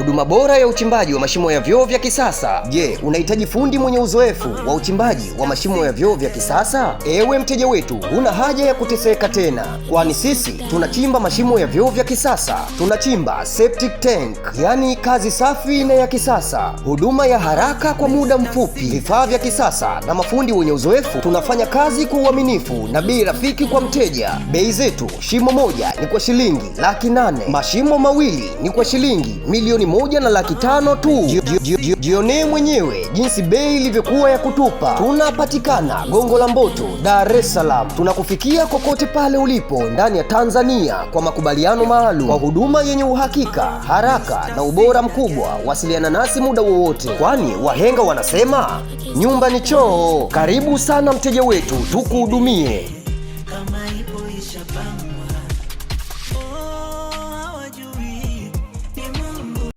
huduma bora ya uchimbaji wa mashimo ya vyoo vya kisasa. Je, unahitaji fundi mwenye uzoefu wa uchimbaji wa mashimo ya vyoo vya kisasa? Ewe mteja wetu, huna haja ya kuteseka tena, kwani sisi tunachimba mashimo ya vyoo vya kisasa. Tunachimba septic tank, yani kazi safi na ya kisasa, huduma ya haraka kwa muda mfupi, vifaa vya kisasa na mafundi wenye uzoefu. Tunafanya kazi kwa uaminifu na bei rafiki kwa mteja. Bei zetu, shimo moja ni kwa shilingi 800,000, mashimo mawili ni kwa shilingi 1,500,000 tu. Jionee mwenyewe jinsi bei ilivyokuwa ya kutupa. Tunapatikana Gongo la Mboto, Dar es Salaam. Tunakufikia kokote pale ulipo ndani ya Tanzania kwa makubaliano maalum. Kwa huduma yenye uhakika, haraka na ubora mkubwa, wasiliana nasi muda wowote, kwani wahenga wanasema nyumba ni choo. Karibu sana mteja wetu, tukuhudumie.